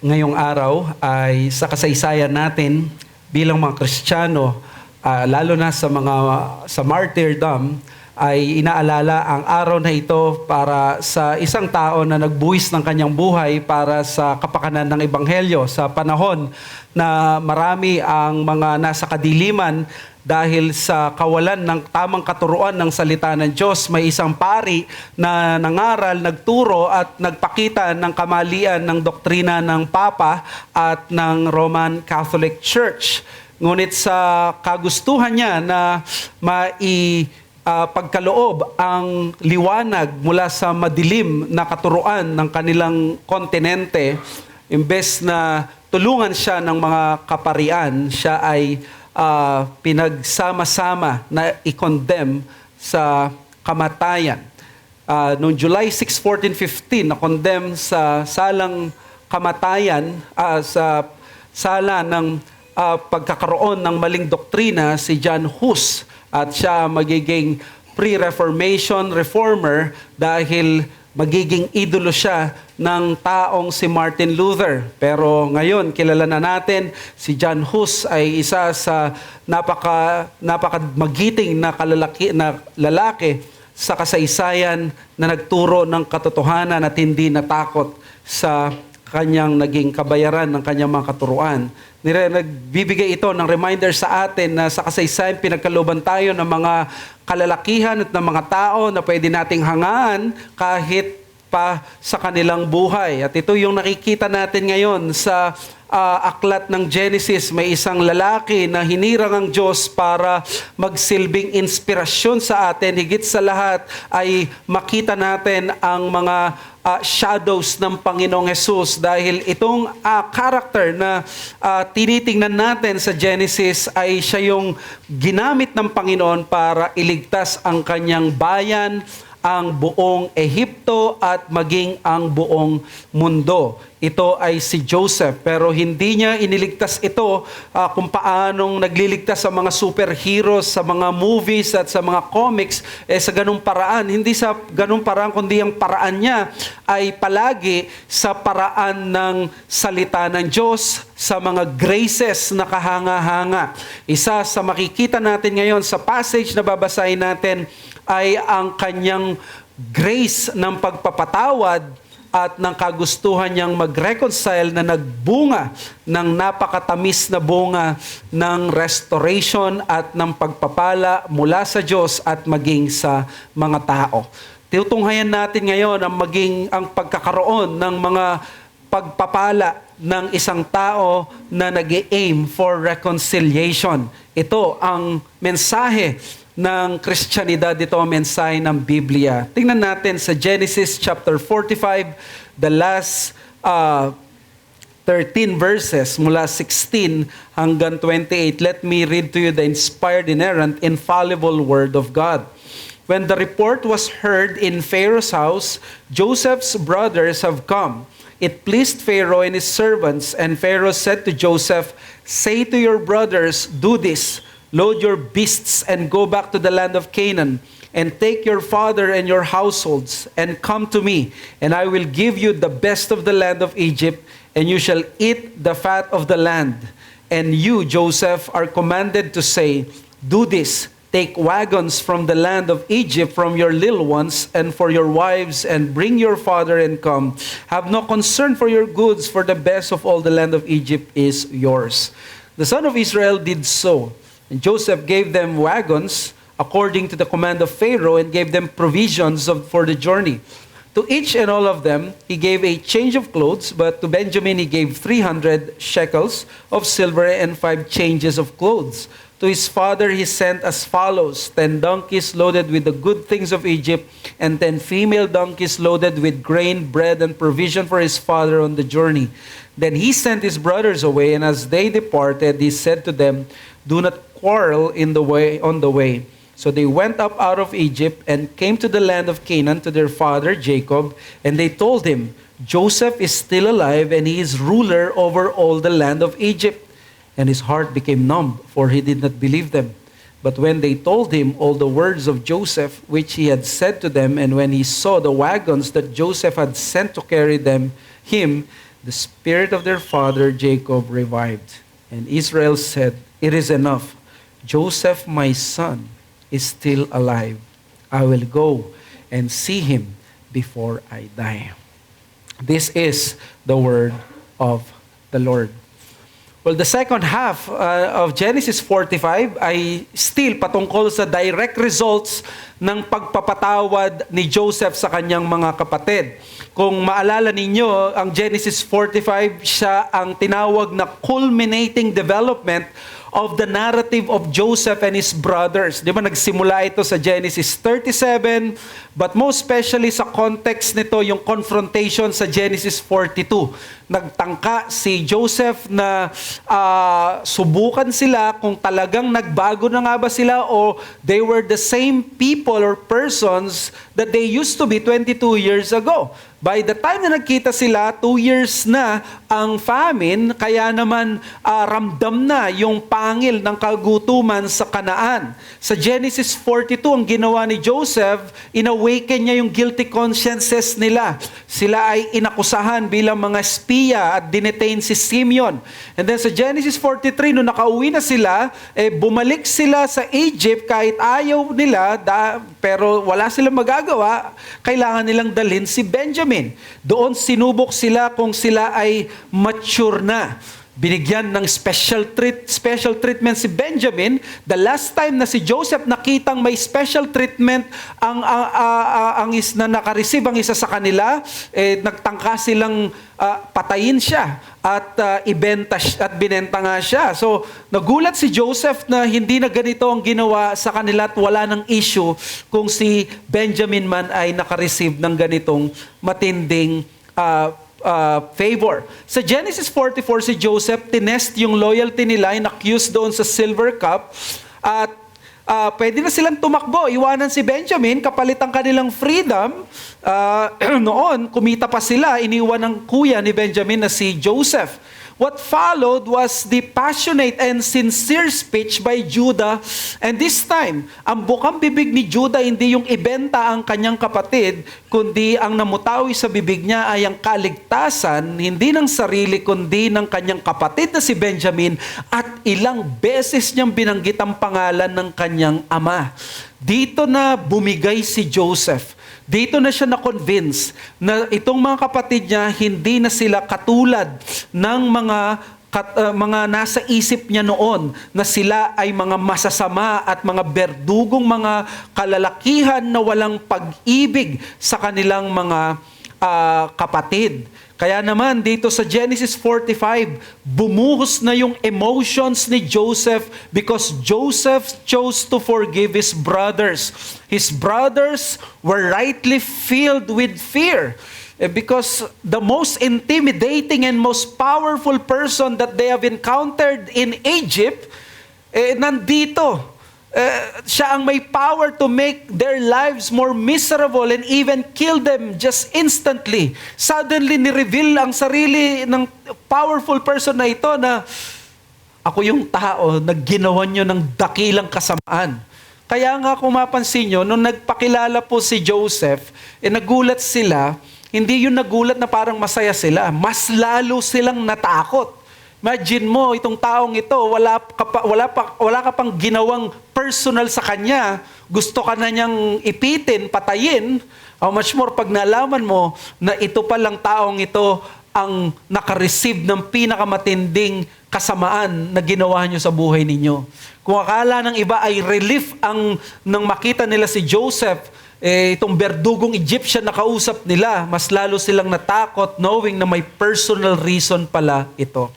ngayong araw ay sa kasaysayan natin bilang mga Kristiyano, lalo na sa martyrdom, ay inaalala ang araw na ito para sa isang tao na nagbuwis ng kanyang buhay para sa kapakanan ng Ebanghelyo sa panahon na marami ang mga nasa kadiliman dahil sa kawalan ng tamang katuruan ng salita ng Diyos. May isang pari na nangaral, nagturo at nagpakita ng kamalian ng doktrina ng Papa at ng Roman Catholic Church. Ngunit sa kagustuhan niya na pagkaloob ang liwanag mula sa madilim na katuruan ng kanilang kontinente, imbes na tulungan siya ng mga kaparian, siya ay pinagsama-sama na i-condemn sa kamatayan. Noong July 6, 1415, na-condemn sa salang kamatayan, sa sala ng pagkakaroon ng maling doktrina si John Hus, at siya magiging pre-Reformation reformer dahil magiging idolo siya ng taong si Martin Luther. Pero ngayon, kilala na natin, si John Hus ay isa sa napakamagiting na lalaki sa kasaysayan na nagturo ng katotohanan at hindi natakot sa kanyang naging kabayaran ng kanyang mga katuruan. Nagbibigay ito ng reminder sa atin na sa kasaysayan pinagkalooban tayo ng mga kalalakihan at ng mga tao na pwede nating hangaan kahit pa sa kanilang buhay. At ito yung nakikita natin ngayon sa aklat ng Genesis. May isang lalaki na hinirang ang Diyos para magsilbing inspirasyon sa atin. Higit sa lahat ay makita natin ang mga shadows ng Panginoong Hesus, dahil itong character na tinitingnan natin sa Genesis ay siya yung ginamit ng Panginoon para iligtas ang kanyang bayan, ang buong Ehipto at maging ang buong mundo. Ito ay si Joseph, pero hindi niya iniligtas ito kung paanong nagliligtas sa mga superheroes, sa mga movies at sa mga comics, sa ganung paraan. Hindi sa ganung paraan, kundi ang paraan niya ay palagi sa paraan ng salita ng Diyos, sa mga graces na kahanga-hanga. Isa sa makikita natin ngayon sa passage na babasahin natin ay ang kanyang grace ng pagpapatawad at ng kagustuhan niyang mag-reconcile na nagbunga ng napakatamis na bunga ng restoration at ng pagpapala mula sa Diyos at maging sa mga tao. Tutunghayan natin ngayon ang pagkakaroon ng mga pagpapala ng isang tao na nag-aim for reconciliation. Ito ang mensahe ng Kristyanidad, dito ang mensahe ng Biblia. Tingnan natin sa Genesis chapter 45, the last 13 verses mula 16 hanggang 28. Let me read to you the inspired, inerrant, infallible word of God. When the report was heard in Pharaoh's house, Joseph's brothers have come. It pleased Pharaoh and his servants, and Pharaoh said to Joseph, "Say to your brothers, do this. Load your beasts and go back to the land of Canaan, and take your father and your households, and come to me, and I will give you the best of the land of Egypt, and you shall eat the fat of the land. And you, Joseph, are commanded to say, do this, take wagons from the land of Egypt from your little ones, and for your wives, and bring your father and come. Have no concern for your goods, for the best of all the land of Egypt is yours." The son of Israel did so. And Joseph gave them wagons according to the command of Pharaoh, and gave them provisions for the journey. To each and all of them he gave a change of clothes, but to Benjamin he gave 300 shekels of silver and 5 changes of clothes. To his father he sent as follows: 10 donkeys loaded with the good things of Egypt, and 10 female donkeys loaded with grain, bread, and provision for his father on the journey. Then he sent his brothers away, and as they departed, he said to them, "Do not quarrel on the way." So they went up out of Egypt and came to the land of Canaan to their father Jacob, and they told him, "Joseph is still alive, and he is ruler over all the land of Egypt." And his heart became numb, for he did not believe them. But when they told him all the words of Joseph, which he had said to them, and when he saw the wagons that Joseph had sent to carry him, the spirit of their father Jacob revived. And Israel said, "It is enough. Joseph, my son, is still alive. I will go and see him before I die." This is the word of the Lord. Well, the second half of Genesis 45 ay still patungkol sa direct results ng pagpapatawad ni Joseph sa kanyang mga kapatid. Kung maalala ninyo, ang Genesis 45, siya ang tinawag na culminating development of the narrative of Joseph and his brothers. Di ba nagsimula ito sa Genesis 37, but most especially sa context nito, yung confrontation sa Genesis 42. Nagtangka si Joseph na subukan sila kung talagang nagbago na nga ba sila o they were the same people or persons that they used to be 22 years ago. By the time na nagkita sila, 2 years na ang famine, kaya naman ramdam na yung pangil ng kagutuman sa Kanaan. Sa Genesis 42, ang ginawa ni Joseph, inawaken niya yung guilty consciences nila. Sila ay inakusahan bilang mga espiya at dinetain si Simeon. And then sa Genesis 43, nung nakauwi na sila, bumalik sila sa Egypt kahit ayaw nila, pero wala silang magagawa, kailangan nilang dalhin si Benjamin. Doon sinubok sila kung sila ay mature na. Binigyan ng special treatment si Benjamin. The last time na si Joseph nakitang may special treatment na nakareceive ang isa sa kanila, nagtangka silang patayin siya at ibenta at binenta nga siya. So nagulat si Joseph na hindi na ganito ang ginawa sa kanila at wala ng issue kung si Benjamin man ay nakareceive ng ganitong matinding favor. Sa Genesis 44, si Joseph, tinest yung loyalty nila, in-accuse doon sa silver cup, at pwede na silang tumakbo, iwanan si Benjamin, kapalit ang kanilang freedom. Noon, kumita pa sila, iniwan ng kuya ni Benjamin na si Joseph. What followed was the passionate and sincere speech by Judah. And this time, ang bukang bibig ni Judah hindi yung ibenta ang kanyang kapatid, kundi ang namutawi sa bibig niya ay ang kaligtasan, hindi ng sarili, kundi ng kanyang kapatid na si Benjamin, at ilang beses niyang binanggit ang pangalan ng kanyang ama. Dito na bumigay si Joseph. Dito na siya na-convince na itong mga kapatid niya, hindi na sila katulad ng mga nasa isip niya noon na sila ay mga masasama at mga berdugong mga kalalakihan na walang pag-ibig sa kanilang mga kapatid. Kaya naman dito sa Genesis 45, bumuhos na yung emotions ni Joseph because Joseph chose to forgive his brothers. His brothers were rightly filled with fear because the most intimidating and most powerful person that they have encountered in Egypt, nandito. Siya ang may power to make their lives more miserable and even kill them just instantly. Suddenly, ni-reveal ang sarili ng powerful person na ito na ako yung tao na ginawa nyo ng dakilang kasamaan. Kaya nga kung mapansin nyo, nung nagpakilala po si Joseph, nagulat sila, hindi yung nagulat na parang masaya sila, mas lalo silang natakot. Imagine mo, itong taong ito, wala ka pang ginawang personal sa kanya. Gusto ka na niyang ipitin, patayin. How much more pag nalaman mo na ito palang taong ito ang nakareceive ng pinakamatinding kasamaan na ginawa niyo sa buhay ninyo. Kung akala ng iba ay relief nang makita nila si Joseph, itong berdugong Egyptian na kausap nila, mas lalo silang natakot knowing na may personal reason pala ito.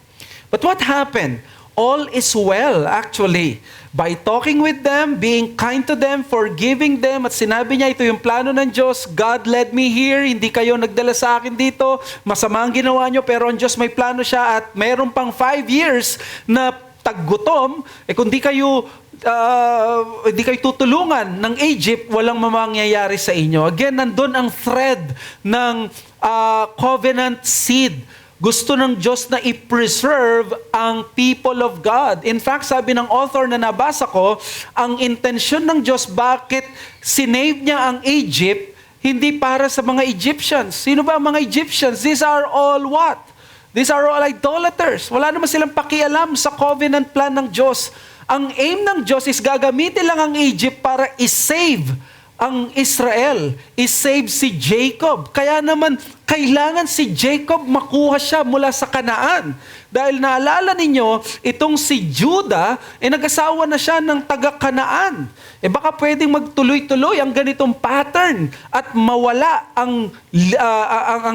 But what happened? All is well, actually. By talking with them, being kind to them, forgiving them, at sinabi niya, ito yung plano ng Diyos, God led me here, hindi kayo nagdala sa akin dito, masama ang ginawa nyo, pero ang Diyos may plano siya, at meron pang 5 years na taggutom, kung di kayo tutulungan ng Egypt, walang mamangyayari sa inyo. Again, nandun ang thread ng covenant seed. Gusto ng Diyos na i-preserve ang people of God. In fact, sabi ng author na nabasa ko, ang intensyon ng Diyos, bakit sinave niya ang Egypt, hindi para sa mga Egyptians. Sino ba ang mga Egyptians? These are all what? These are all idolaters. Wala naman silang pakialam sa covenant plan ng Diyos. Ang aim ng Diyos is gagamitin lang ang Egypt para i-save ang Israel, i-save si Jacob. Kaya naman, kailangan si Jacob makuha siya mula sa Kanaan. Dahil naalala ninyo, itong si Judah, nag-asawa na siya ng taga-Kanaan. Baka pwedeng magtuloy-tuloy ang ganitong pattern at mawala ang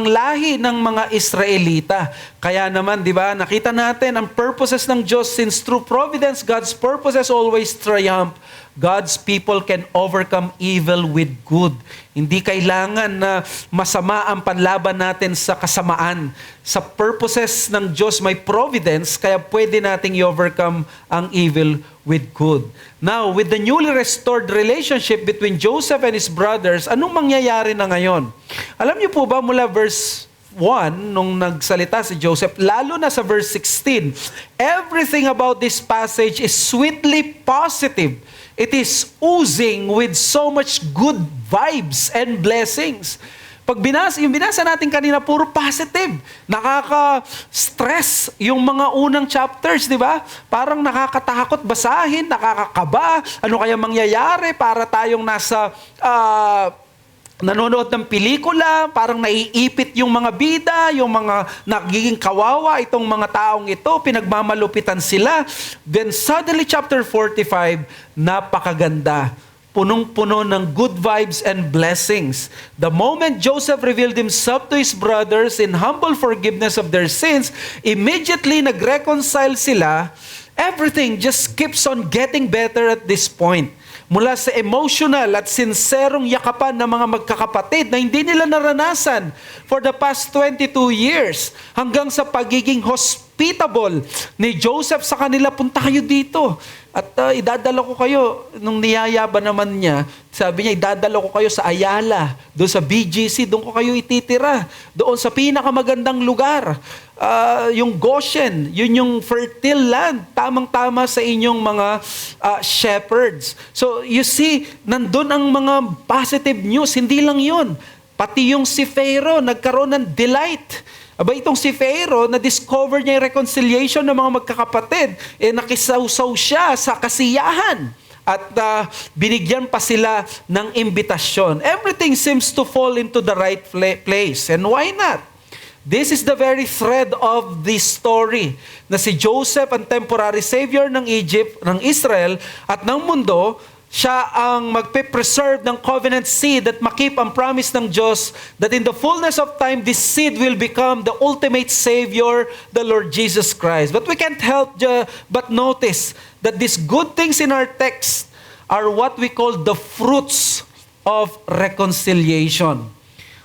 lahi ng mga Israelita. Kaya naman, di ba, nakita natin ang purposes ng Diyos, since through providence, God's purposes always triumph. God's people can overcome evil with good. Hindi kailangan na masama ang panlaban natin sa kasamaan. Sa purposes ng Diyos may providence, kaya pwede nating i-overcome ang evil with good. Now, with the newly restored relationship between Joseph and his brothers, anong mangyayari na ngayon? Alam niyo po ba mula verse 1, nung nagsalita si Joseph, lalo na sa verse 16, everything about this passage is sweetly positive. It is oozing with so much good vibes and blessings. Pag yung binasa natin kanina, puro positive. Nakaka-stress yung mga unang chapters, di ba? Parang nakakatakot basahin, nakakakaba. Ano kaya mangyayari para tayong nasa nanonood ng pelikula, parang naiipit yung mga bida, yung mga nagiging kawawa itong mga taong ito, pinagmamalupitan sila. Then suddenly chapter 45, napakaganda. Punong-puno ng good vibes and blessings. The moment Joseph revealed himself to his brothers in humble forgiveness of their sins, immediately nag-reconcile sila. Everything just keeps on getting better at this point. Mula sa emotional at sinserong yakapan ng mga magkakapatid na hindi nila naranasan for the past 22 years, hanggang sa pagiging hospitable ni Joseph sa kanila, punta kayo dito. At idadala ko kayo, nung niyaya ba naman niya, sabi niya, idadala ko kayo sa Ayala, doon sa BGC, doon ko kayo ititira. Doon sa pinakamagandang lugar, yung Goshen, yun yung fertile land, tamang-tama sa inyong mga shepherds. So you see, nandun ang mga positive news, hindi lang yun. Pati yung si Pharaoh, nagkaroon ng delight. Itong si Pharaoh, na-discover niya yung reconciliation ng mga magkakapatid. Nakisawsaw siya sa kasiyahan. At binigyan pa sila ng imbitasyon. Everything seems to fall into the right place. And why not? This is the very thread of this story. Na si Joseph, ang temporary savior ng Egypt, ng Israel, at ng mundo, siya ang magpe-preserve ng covenant seed at makip ang promise ng Diyos that in the fullness of time, this seed will become the ultimate Savior, the Lord Jesus Christ. But we can't help but notice that these good things in our text are what we call the fruits of reconciliation.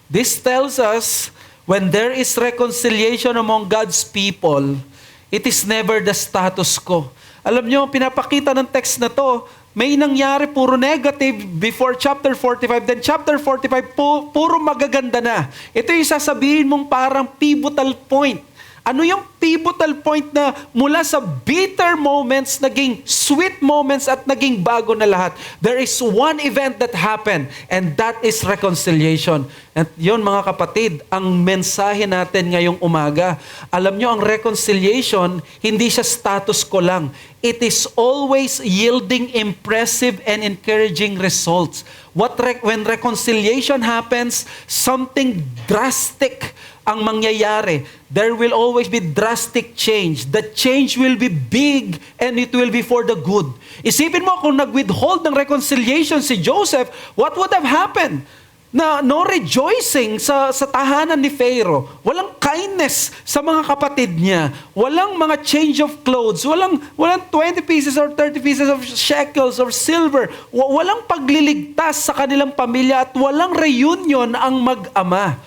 This tells us when there is reconciliation among God's people, it is never the status quo. Alam nyo, pinapakita ng text na to, may nangyari puro negative before chapter 45. Then chapter 45, puro magaganda na. Ito yung sasabihin mong parang pivotal point. Ano yung pivotal point na mula sa bitter moments, naging sweet moments at naging bago na lahat? There is one event that happened, and that is reconciliation. At yun mga kapatid, ang mensahe natin ngayong umaga. Alam nyo, ang reconciliation, hindi siya status ko lang. It is always yielding impressive and encouraging results. When reconciliation happens, something drastic ang mangyayari. There will always be drastic change. The change will be big and it will be for the good. Isipin mo kung nag-withhold ng reconciliation si Joseph, what would have happened? Na no rejoicing sa tahanan ni Pharaoh. Walang kindness sa mga kapatid niya. Walang mga change of clothes. Walang 20 pieces or 30 pieces of shekels or silver. Walang pagliligtas sa kanilang pamilya at walang reunion ang mag-ama.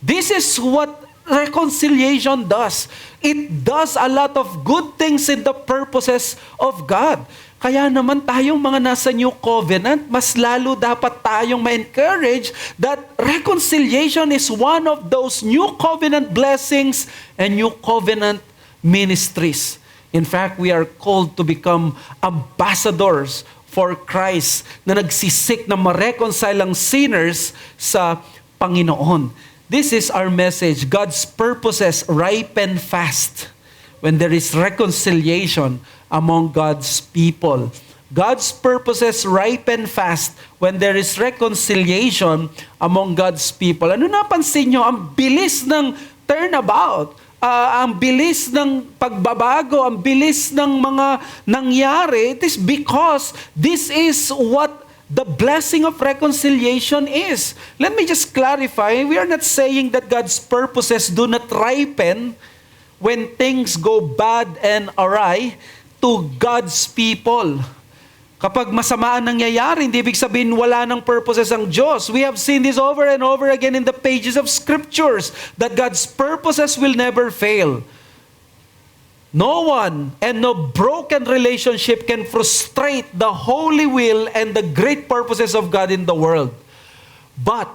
This is what reconciliation does. It does a lot of good things in the purposes of God. Kaya naman tayong mga nasa New Covenant, mas lalo dapat tayong ma-encourage that reconciliation is one of those New Covenant blessings and New Covenant ministries. In fact, we are called to become ambassadors for Christ na nagsisik na ma-reconcile ang sinners sa Panginoon. This is our message. God's purposes ripen fast when there is reconciliation among God's people. God's purposes ripen fast when there is reconciliation among God's people. Ano napansin nyo? Ang bilis ng turnabout. Ang bilis ng pagbabago, ang bilis ng mga nangyari. It is because this is what the blessing of reconciliation is. Let me just clarify. We are not saying that God's purposes do not ripen when things go bad and awry to God's people. Kapag masama ang nangyayari, hindi ibig sabihin wala ng purposes ang Diyos. We have seen this over and over again in the pages of Scriptures, that God's purposes will never fail. No one and no broken relationship can frustrate the holy will and the great purposes of God in the world. But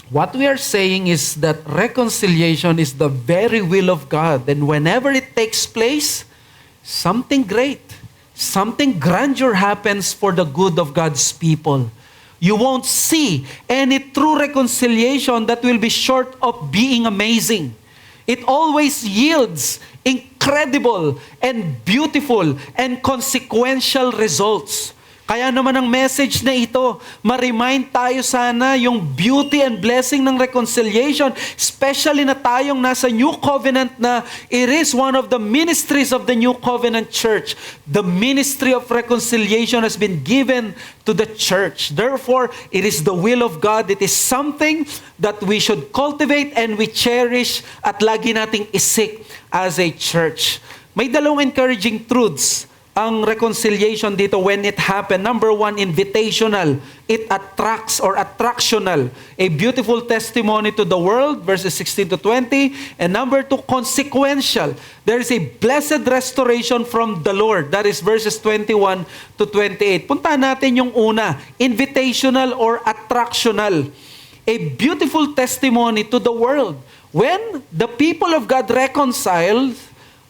what we are saying is that reconciliation is the very will of God. And whenever it takes place, something great, something grandeur happens for the good of God's people. You won't see any true reconciliation that will be short of being amazing. It always yields incredible and beautiful and consequential results. Kaya naman ang message na ito, ma-remind tayo sana yung beauty and blessing ng reconciliation, especially na tayong nasa New Covenant na it is one of the ministries of the New Covenant Church. The ministry of reconciliation has been given to the church. Therefore, it is the will of God. It is something that we should cultivate and we cherish at lagi nating isik as a church. May dalawang encouraging truths ang reconciliation dito when it happened. Number one, invitational. It attracts or attractional. A beautiful testimony to the world, verses 16 to 20. And number two, consequential. There is a blessed restoration from the Lord. That is verses 21 to 28. Puntahan natin yung una, invitational or attractional. A beautiful testimony to the world. When the people of God reconcile,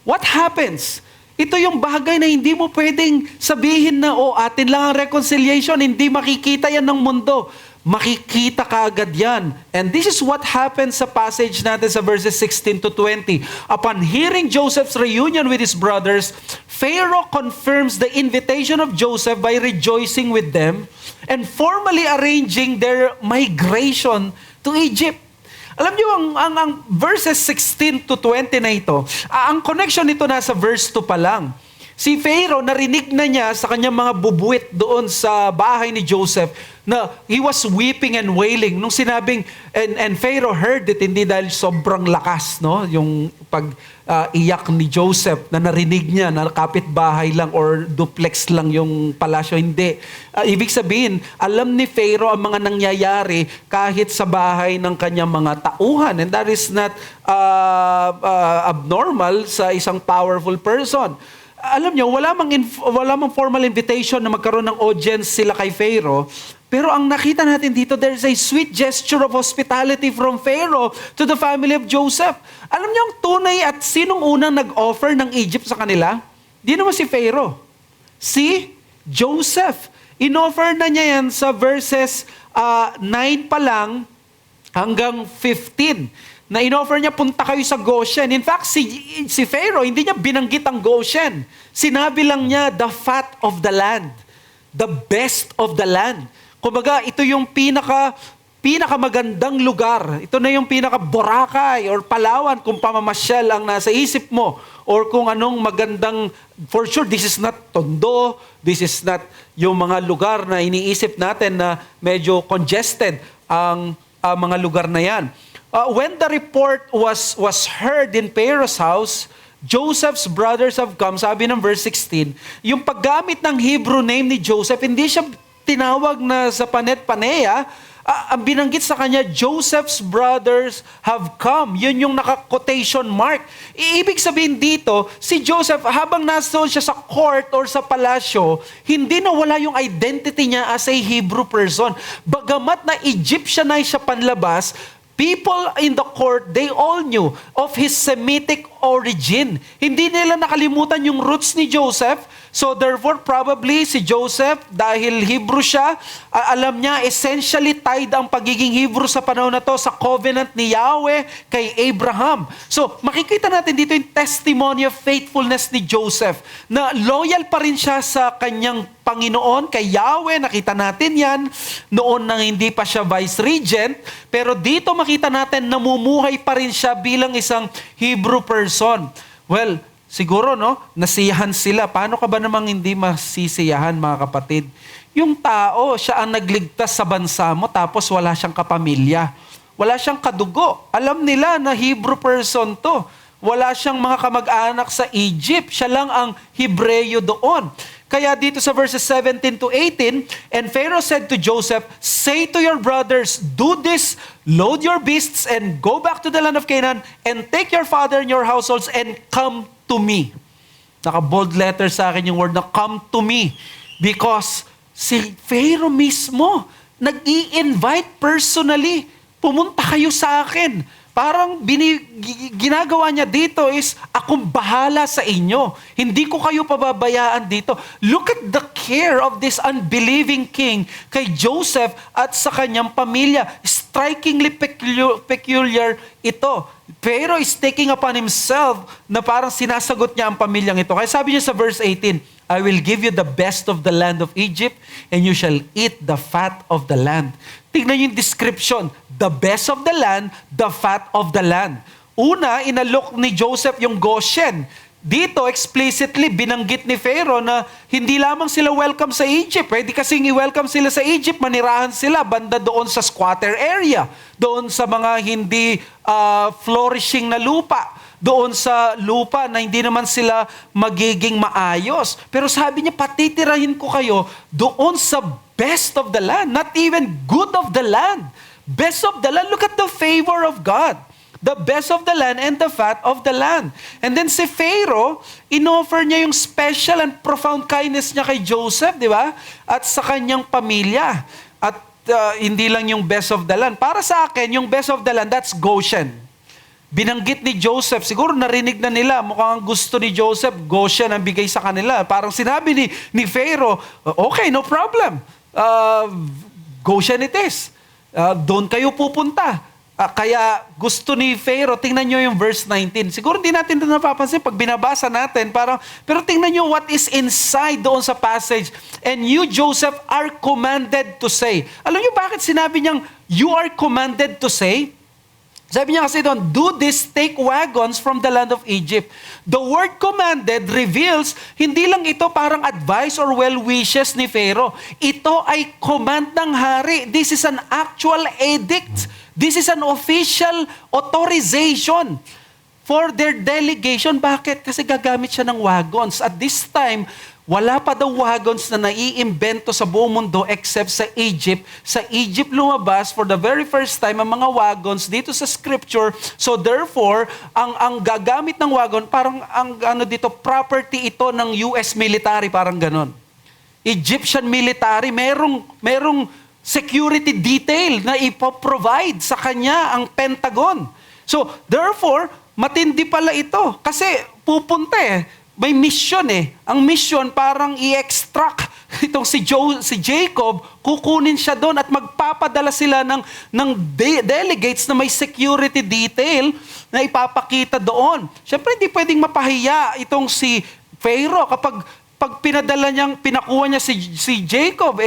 what happens? Ito yung bagay na hindi mo pwedeng sabihin na, atin lang ang reconciliation, hindi makikita yan ng mundo. Makikita ka agad yan. And this is what happens sa passage natin sa verses 16 to 20. Upon hearing Joseph's reunion with his brothers, Pharaoh confirms the invitation of Joseph by rejoicing with them and formally arranging their migration to Egypt. Alam niyo, ang verses 16 to 20 na ito, ang connection nito nasa verse 2 pa lang. Si Pharaoh, narinig na niya sa kanyang mga bubuwit doon sa bahay ni Joseph na he was weeping and wailing. Nung sinabing, and Pharaoh heard it, hindi dahil sobrang lakas, no? Yung iyak ni Joseph na narinig niya na kapitbahay lang or duplex lang yung palasyo. Hindi. Ibig sabihin, alam ni Pharaoh ang mga nangyayari kahit sa bahay ng kanyang mga tauhan. And that is not abnormal sa isang powerful person. Alam nyo, wala mang formal invitation na magkaroon ng audience sila kay Pharaoh. Pero ang nakita natin dito, there is a sweet gesture of hospitality from Pharaoh to the family of Joseph. Alam niyo ang tunay at sinong unang nag-offer ng Egypt sa kanila? Di naman si Pharaoh. Si Joseph. In-offer na niya yan sa verses 9 pa lang hanggang 15. Na in-offer niya, punta kayo sa Goshen. In fact, si Pharaoh, hindi niya binanggit ang Goshen. Sinabi lang niya, the fat of the land. The best of the land. Kumbaga, ito yung pinakamagandang lugar. Ito na yung pinaka-Boracay or Palawan kung pamamasyal ang nasa isip mo. Or kung anong magandang, for sure, this is not Tondo. This is not yung mga lugar na iniisip natin na medyo congested ang mga lugar na yan. When the report was heard in Pharaoh's house, Joseph's brothers have come, sabi ng verse 16, yung paggamit ng Hebrew name ni Joseph, hindi siya tinawag na sa Panet-Panea, ang binanggit sa kanya, Joseph's brothers have come. Yun yung naka-quotation mark. Ibig sabihin dito, si Joseph, habang nasoon siya sa court or sa palasyo, hindi nawala yung identity niya as a Hebrew person. Bagamat na Egyptianize siya panlabas, people in the court, they all knew of his Semitic origin. Hindi nila nakalimutan yung roots ni Joseph. So therefore, probably si Joseph, dahil Hebrew siya, alam niya essentially tied ang pagiging Hebrew sa panahon na to sa covenant ni Yahweh kay Abraham. So makikita natin dito yung testimony of faithfulness ni Joseph, na loyal pa rin siya sa kanyang Panginoon, kay Yahweh. Nakita natin yan noon nang hindi pa siya vice regent, pero dito makita natin namumuhay pa rin siya bilang isang Hebrew person. Well, siguro, no, nasiyahan sila. Paano ka ba namang hindi masisiyahan, mga kapatid? Yung tao, siya ang nagligtas sa bansa mo, tapos wala siyang kapamilya. Wala siyang kadugo. Alam nila na Hebrew person to. Wala siyang mga kamag-anak sa Egypt. Siya lang ang Hebreyo doon. Kaya dito sa verses 17 to 18, and Pharaoh said to Joseph, "Say to your brothers, do this, load your beasts, and go back to the land of Canaan, and take your father and your households, and come to me." Naka-bold letter sa akin yung word na come to me. Because si Pharaoh mismo, nag-i-invite personally, pumunta kayo sa akin. Parang ginagawa niya dito is, akong bahala sa inyo. Hindi ko kayo pababayaan dito. Look at the care of this unbelieving king kay Joseph at sa kanyang pamilya. Strikingly peculiar ito. Pero is taking upon himself na parang sinasagot niya ang pamilyang ito. Kaya sabi niya sa verse 18, "I will give you the best of the land of Egypt, and you shall eat the fat of the land." Tingnan niyo yung description. The best of the land, the fat of the land. Una, inalok ni Joseph yung Goshen. Dito, explicitly, binanggit ni Pharaoh na hindi lamang sila welcome sa Egypt. Pwede kasing i-welcome sila sa Egypt, manirahan sila banda doon sa squatter area, doon sa mga hindi flourishing na lupa, doon sa lupa na hindi naman sila magiging maayos. Pero sabi niya, patitirahin ko kayo doon sa best of the land, not even good of the land. Best of the land. Look at the favor of God. The best of the land and the fat of the land. And then si Pharaoh, inoffer niya yung special and profound kindness niya kay Joseph, di ba? At sa kanyang pamilya. At hindi lang yung best of the land. Para sa akin, yung best of the land, that's Goshen. Binanggit ni Joseph, siguro narinig na nila, mukhang gusto ni Joseph, Goshen ang bigay sa kanila. Parang sinabi ni Pharaoh, okay, no problem. Goshen it is. Doon kayo pupunta. Kaya gusto ni Pharaoh, tingnan nyo yung verse 19. Siguro hindi natin ito napapansin pag binabasa natin. Pero tingnan nyo what is inside doon sa passage. And you, Joseph, are commanded to say. Alam nyo bakit sinabi niyang, you are commanded to say? Sabi niya kasi doon, do this, take wagons from the land of Egypt. The word commanded reveals, hindi lang ito parang advice or well wishes ni Pharaoh. Ito ay command ng hari. This is an actual edict. This is an official authorization for their delegation. Bakit? Kasi gagamit siya ng wagons. At this time, wala pa daw wagons na naiimbento sa buong mundo except sa Egypt. Sa Egypt lumabas for the very first time ang mga wagons dito sa scripture. So therefore, ang gagamit ng wagon, parang property ito ng US military, parang ganon. Egyptian military, merong security detail na ipoprovide sa kanya ang Pentagon. So therefore, matindi pala ito. Kasi pupunta may mission Ang mission parang i-extract itong si Jacob, kukunin siya doon at magpapadala sila ng delegates na may security detail na ipapakita doon. Siyempre, hindi pwedeng mapahiya itong si Pharaoh kapag pinakuha niya si Jacob,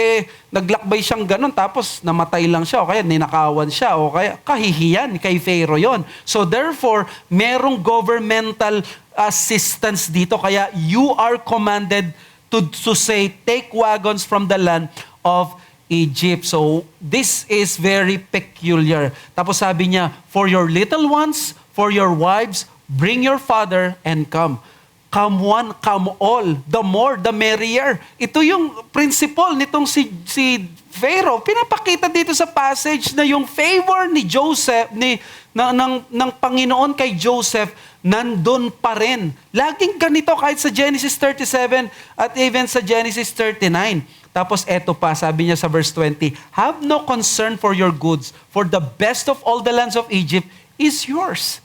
naglakbay siyang ganun, tapos namatay lang siya, o kaya ninakawan siya, o kaya kahihiyan kay Pharaoh yon. So therefore, merong governmental assistance dito, kaya you are commanded to say, take wagons from the land of Egypt. So this is very peculiar. Tapos sabi niya, for your little ones, for your wives, bring your father and come. Come one, come all. The more, the merrier. Ito yung principle nitong si Pharaoh. Pinapakita dito sa passage na yung favor ni Joseph, ng Panginoon kay Joseph, nandun pa rin. Laging ganito kahit sa Genesis 37 at even sa Genesis 39. Tapos eto pa, sabi niya sa verse 20, have no concern for your goods, for the best of all the lands of Egypt is yours.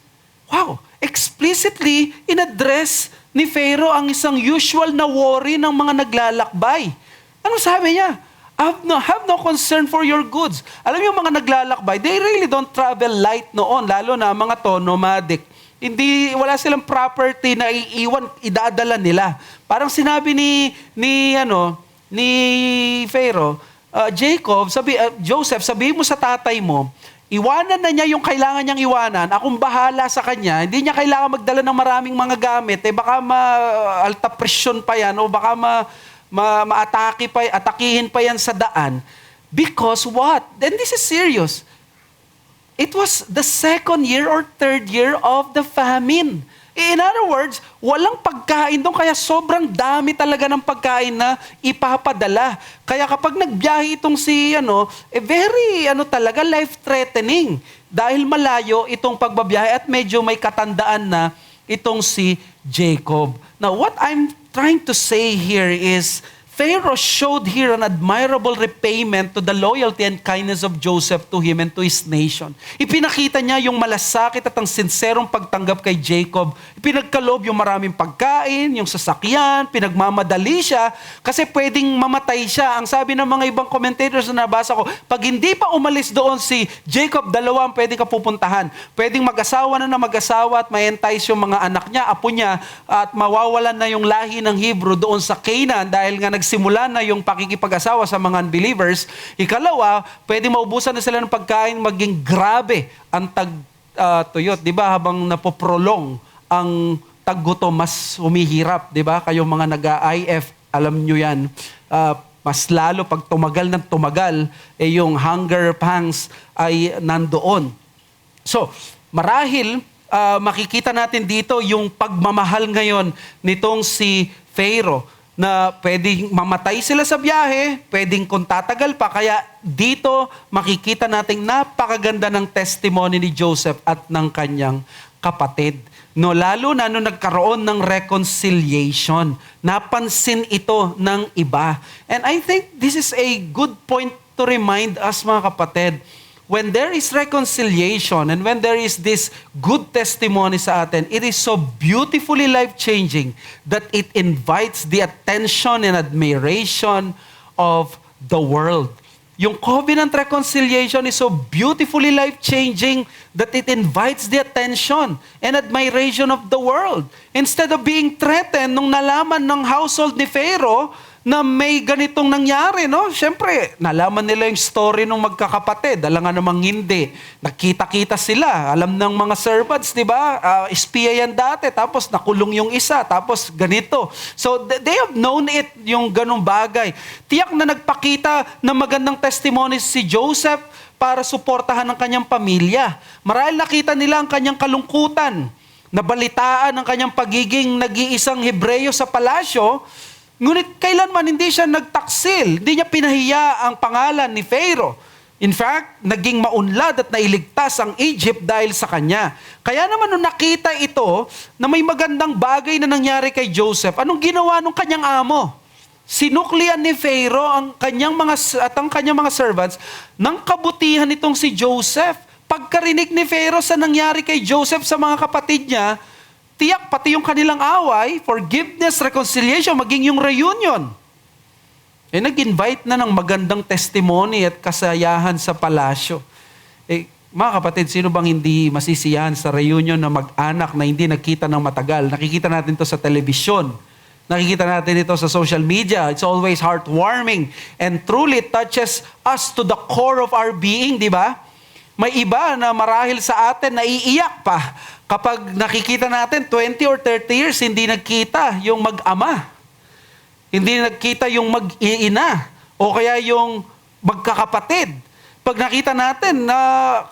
Wow! explicitly inaddress ni Pharaoh ang isang usual na worry ng mga naglalakbay. Ano sabi niya? Have no concern for your goods. Alam niyo, mga naglalakbay, they really don't travel light noon, lalo na mga nomadic. Wala silang property na iiwan, idadala nila. Parang sinabi ni Pharaoh, Joseph, sabihin mo sa tatay mo, iwanan na niya yung kailangan niyang iwanan, akong bahala sa kanya, hindi niya kailangan magdala ng maraming mga gamit, baka ma-alta presyon pa yan, o baka atakihin pa yan sa daan. Because what? Then this is serious. It was the second year or third year of the famine. In other words, walang pagkain doon, kaya sobrang dami talaga ng pagkain na ipapadala. Kaya kapag nagbiyahe itong very talaga life-threatening. Dahil malayo itong pagbabiyahe at medyo may katandaan na itong si Jacob. Now, what I'm trying to say here is, Pharaoh showed here an admirable repayment to the loyalty and kindness of Joseph to him and to his nation. Ipinakita niya yung malasakit at ang sinserong pagtanggap kay Jacob. Ipinagkaloob yung maraming pagkain, yung sasakyan, pinagmamadali siya kasi pwedeng mamatay siya. Ang sabi ng mga ibang commentators na nabasa ko, pag hindi pa umalis doon si Jacob, dalawa ang pwedeng kapupuntahan. Pwedeng mag-asawa at may-entice yung mga anak niya, apo niya, at mawawalan na yung lahi ng Hebrew doon sa Canaan dahil nga simula na yung pakikipag-asawa sa mga unbelievers. Ikalawa, pwede maubusan na sila ng pagkain, maging grabe ang tuyot, di ba? Habang napoprolong ang taggutom, mas humihirap, di ba? Kayong mga nag-IF, alam nyo yan. Mas lalo pag tumagal ng tumagal, yung hunger pangs ay nandoon. So, marahil, makikita natin dito yung pagmamahal ngayon nitong si Pharaoh, na pwedeng mamatay sila sa biyahe, pwedeng kung tatagal pa. Kaya dito makikita nating napakaganda ng testimony ni Joseph at ng kanyang kapatid. No, lalo na nung nagkaroon ng reconciliation, napansin ito ng iba. And I think this is a good point to remind us, mga kapatid, when there is reconciliation and when there is this good testimony sa atin, it is so beautifully life-changing that it invites the attention and admiration of the world. Yung covenant reconciliation is so beautifully life-changing that it invites the attention and admiration of the world. Instead of being threatened nung nalaman ng household ni Pharaoh na may ganitong nangyari, no? Siyempre, nalaman nila yung story ng magkakapatid. Alam nga namang hindi. Nakita-kita sila. Alam ng mga servants, di ba? Espiya yan dati. Tapos nakulong yung isa. Tapos ganito. So, they have known it, yung ganong bagay. Tiyak na nagpakita ng magandang testimony si Joseph para suportahan ang kanyang pamilya. Marahil nakita nila ang kanyang kalungkutan. Nabalitaan ang kanyang pagiging nag-iisang Hebreyo sa palasyo. Ngunit kailanman hindi siya nagtaksil, hindi niya pinahiya ang pangalan ni Pharaoh. In fact, naging maunlad at nailigtas ang Egypt dahil sa kanya. Kaya naman nung nakita ito na may magandang bagay na nangyari kay Joseph, anong ginawa ng kanyang amo? Sinuklian ni Pharaoh ang kanyang mga servants ng kabutihan nitong si Joseph. Pagkarinig ni Pharaoh sa nangyari kay Joseph sa mga kapatid niya, tiyak pati yung kanilang away, forgiveness, reconciliation, maging yung reunion. Nag-invite na ng magandang testimony at kasayahan sa palasyo. Mga kapatid, sino bang hindi masisiyahan sa reunion na mag-anak na hindi nakita ng matagal? Nakikita natin to sa telebisyon. Nakikita natin ito sa social media. It's always heartwarming and truly touches us to the core of our being, di ba? May iba na marahil sa atin naiiyak pa kapag nakikita natin 20 or 30 years hindi nagkita yung mag-ama. Hindi nagkita yung mag-iina o kaya yung magkakapatid. Pag nakita natin na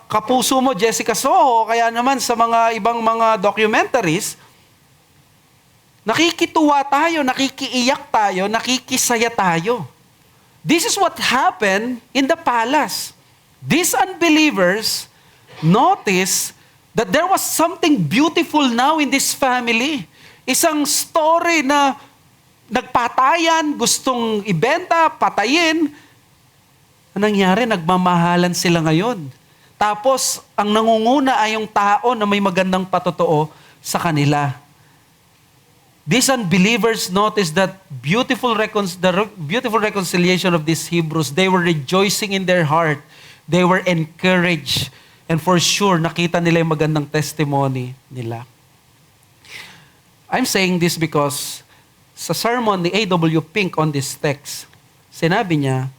kapuso mo Jessica Soho, kaya naman sa mga ibang mga documentaries, nakikituwa tayo, nakikiiyak tayo, nakikisaya tayo. This is what happened in the palace. These unbelievers notice that there was something beautiful now in this family. Isang story na nagpatayan, gustong ibenta, patayin. Ang nangyari, nagmamahalan sila ngayon. Tapos, ang nangunguna ay yung tao na may magandang patotoo sa kanila. These unbelievers noticed that beautiful reconciliation of these Hebrews. They were rejoicing in their heart. They were encouraged. And for sure, nakita nila yung magandang testimony nila. I'm saying this because sa sermon ni A.W. Pink on this text, sinabi niya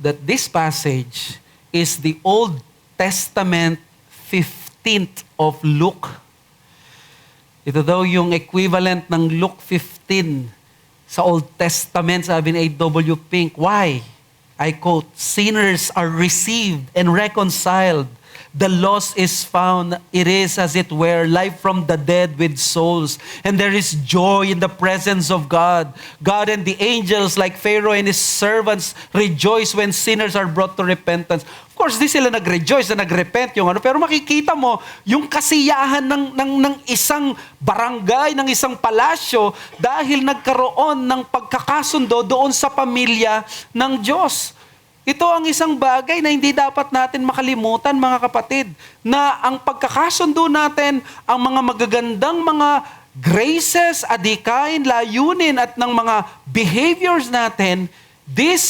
that this passage is the Old Testament 15th of Luke. Ito daw yung equivalent ng Luke 15 sa Old Testament, sabi ni A.W. Pink. Why? I quote, "Sinners are received and reconciled. The lost is found. It is, as it were, life from the dead with souls. And there is joy in the presence of God. God and the angels, like Pharaoh and his servants, rejoice when sinners are brought to repentance." Of course, di sila nag-rejoice na nag-repent yung ano. Pero makikita mo, yung kasiyahan ng isang barangay, ng isang palasyo, dahil nagkaroon ng pagkakasundo doon sa pamilya ng Diyos. Ito ang isang bagay na hindi dapat natin makalimutan, mga kapatid, na ang pagkakasundo natin, ang mga magagandang mga graces, adikain, layunin at ng mga behaviors natin, they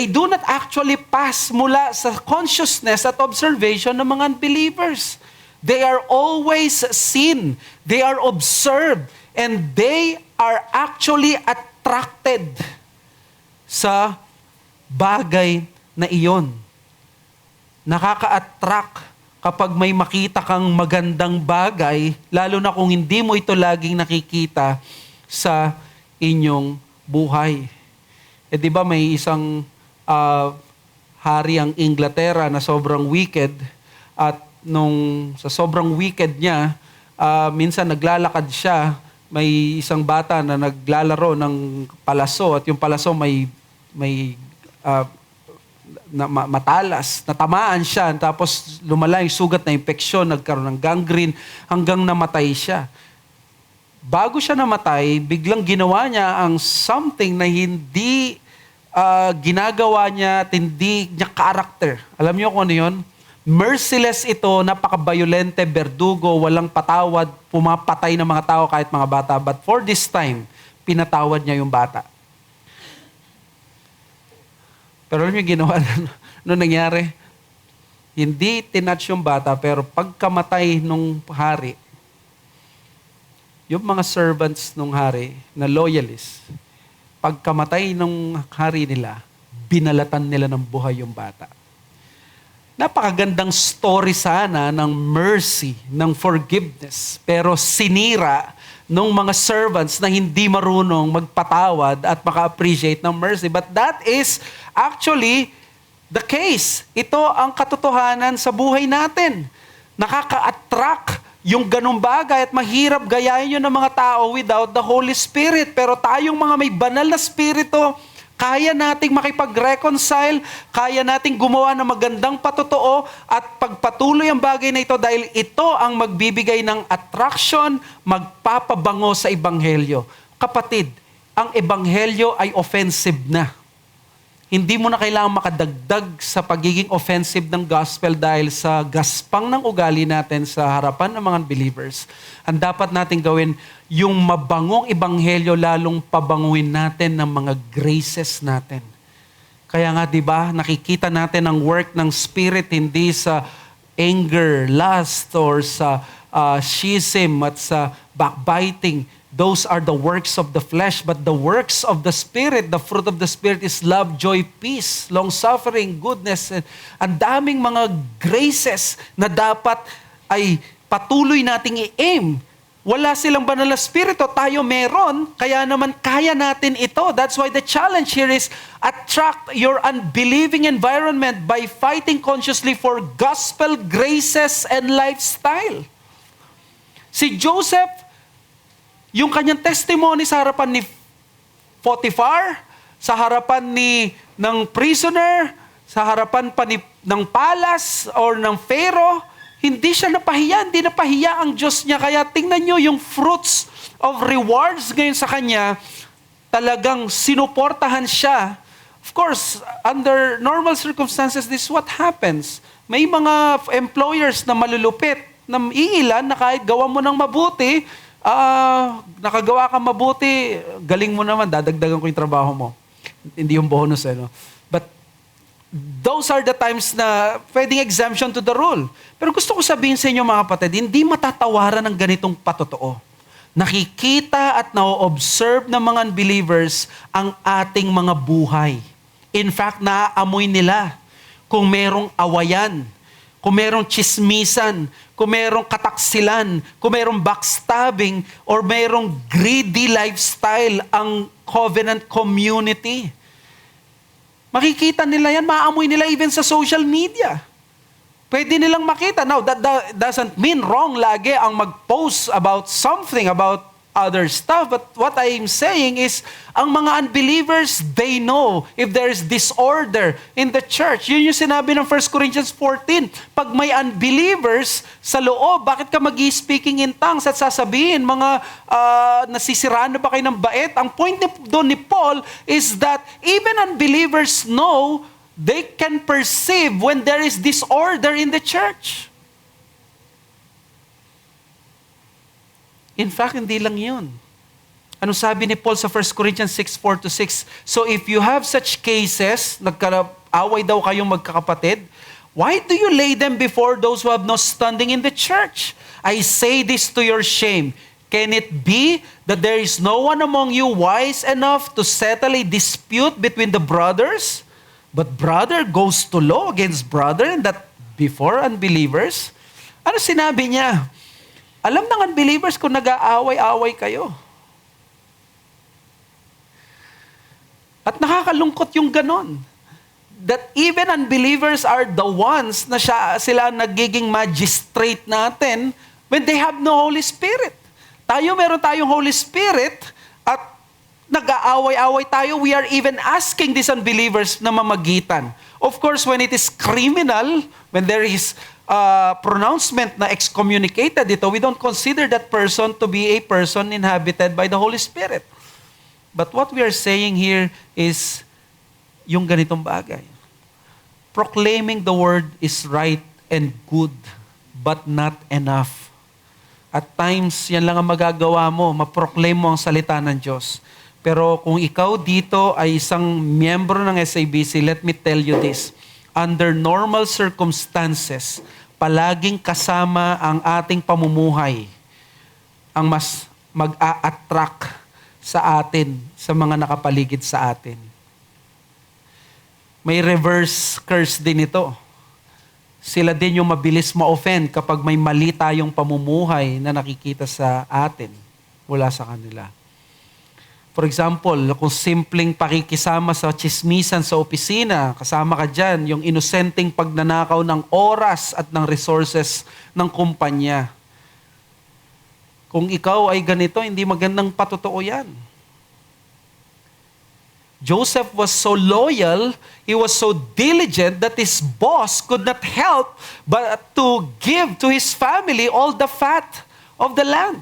do not actually pass mula sa consciousness at observation ng mga unbelievers. They are always seen, they are observed, and they are actually attracted sa bagay na iyon. Nakaka-attract kapag may makita kang magandang bagay, lalo na kung hindi mo ito laging nakikita sa inyong buhay. Di ba may isang hari ang Inglaterra na sobrang wicked, at sa sobrang wicked niya, minsan naglalakad siya, may isang bata na naglalaro ng palaso, at yung palaso may matalas, natamaan siya, tapos lumala yung sugat na infeksyon, nagkaroon ng gangrene, hanggang namatay siya. Bago siya namatay, biglang ginawa niya ang something na hindi ginagawa niya at hindi niya character. Alam niyo kung ano yun? Merciless ito, napaka-violente, berdugo, walang patawad, pumapatay ng mga tao kahit mga bata. But for this time, pinatawad niya yung bata. Pero alam niyo ginawa nung nangyari? Hindi tinatch yung bata, pero pagkamatay nung hari, yung mga servants nung hari na loyalists, pagkamatay nung hari nila, binalatan nila ng buhay yung bata. Napakagandang story sana ng mercy, ng forgiveness, pero sinira nung mga servants na hindi marunong magpatawad at maka-appreciate ng mercy. But that is actually the case. Ito ang katotohanan sa buhay natin. Nakaka-attract yung ganung bagay at mahirap gayahin yun ng mga tao without the Holy Spirit. Pero tayong mga may banal na spirito, kaya nating makipag-reconcile, kaya nating gumawa ng magandang patotoo at pagpatuloy ang bagay na ito dahil ito ang magbibigay ng attraction, magpapabango sa Ebanghelyo. Kapatid, ang Ebanghelyo ay offensive na. Hindi mo na kailangan makadagdag sa pagiging offensive ng gospel dahil sa gaspang ng ugali natin sa harapan ng mga believers. Ang dapat natin gawin, yung mabangong ebanghelyo, lalong pabanguin natin ng mga graces natin. Kaya nga, di ba, nakikita natin ang work ng Spirit hindi sa anger, lust, or sa schism at sa backbiting. Those are the works of the flesh, but the works of the Spirit, the fruit of the Spirit is love, joy, peace, long-suffering, goodness. And ang daming mga graces na dapat ay patuloy nating i-aim. Wala silang banal na spirito, tayo meron, kaya naman kaya natin ito. That's why the challenge here is attract your unbelieving environment by fighting consciously for gospel graces and lifestyle. Si Joseph, yung kanyang testimony sa harapan ni Potiphar, sa harapan ng prisoner, sa harapan pa ng palace or ng Pharaoh, hindi siya napahiya, hindi napahiya ang Diyos niya. Kaya tingnan nyo yung fruits of rewards ngayon sa kanya, talagang sinuportahan siya. Of course, under normal circumstances, this is what happens. May mga employers na malulupit. na iilan na kahit gawa mo ng mabuti, nakagawa ka mabuti, galing mo naman, dadagdagan ko yung trabaho mo. Hindi yung bonus, no? But those are the times na pwedeng exemption to the rule. Pero gusto ko sabihin sa inyo mga kapatid, hindi matatawaran ng ganitong patotoo. Nakikita at na-observe ng mga unbelievers ang ating mga buhay. In fact, naaamoy nila kung merong awayan, kung merong chismisan, kung merong kataksilan, kung merong backstabbing, or merong greedy lifestyle ang covenant community. Makikita nila yan, maamoy nila even sa social media. Pwede nilang makita. Now, that doesn't mean wrong lagi ang mag-post about something, about other stuff. But what I'm saying is, ang mga unbelievers, they know if there is disorder in the church. Yun yung sinabi ng 1 Corinthians 14. Pag may unbelievers sa loob, bakit ka mag-speaking in tongues at sasabihin, mga nasisiraan na ba kayo ng bait? Ang point doon ni Paul is that even unbelievers know, they can perceive when there is disorder in the church. In fact, hindi lang yun. Ano sabi ni Paul sa 1 Corinthians 6:4-6? So if you have such cases, nagkaaway daw kayong magkakapatid, why do you lay them before those who have no standing in the church? I say this to your shame. Can it be that there is no one among you wise enough to settle a dispute between the brothers? But brother goes to law against brother, and that before unbelievers? Ano sinabi niya? Alam ng unbelievers kung nag-aaway-away kayo. At nakakalungkot yung ganon. That even unbelievers are the ones na sila nagiging magistrate natin when they have no Holy Spirit. Meron tayong Holy Spirit at nag-aaway-away tayo. We are even asking these unbelievers na mamagitan. Of course, when it is criminal, when there is pronouncement na excommunicated dito, we don't consider that person to be a person inhabited by the Holy Spirit. But what we are saying here is yung ganitong bagay. Proclaiming the word is right and good, but not enough. At times, yan lang ang magagawa mo, maproclaim mo ang salita ng Diyos. Pero kung ikaw dito ay isang miyembro ng SABC, let me tell you this. Under normal circumstances, palaging kasama ang ating pamumuhay ang mas mag-a-attract sa atin, sa mga nakapaligid sa atin. May reverse curse din ito. Sila din yung mabilis ma-offend kapag may mali tayong pamumuhay na nakikita sa atin mula sa kanila. For example, kung simpleng pakikisama sa chismisan sa opisina, kasama ka dyan, yung inosenteng pagnanakaw ng oras at ng resources ng kumpanya. Kung ikaw ay ganito, hindi magandang patotoo yan. Joseph was so loyal, he was so diligent that his boss could not help but to give to his family all the fat of the land.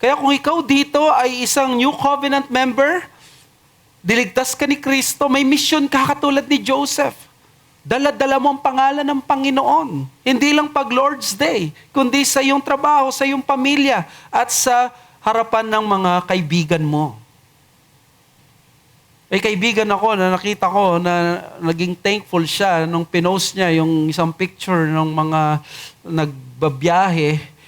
Kaya kung ikaw dito ay isang New Covenant member, diligtas ka ni Kristo, may mission ka katulad ni Joseph. Dala-dala mo ang pangalan ng Panginoon. Hindi lang pag Lord's Day, kundi sa iyong trabaho, sa iyong pamilya, at sa harapan ng mga kaibigan mo. May kaibigan ako na nakita ko na naging thankful siya nung pinost niya yung isang picture ng mga nagbabiyahe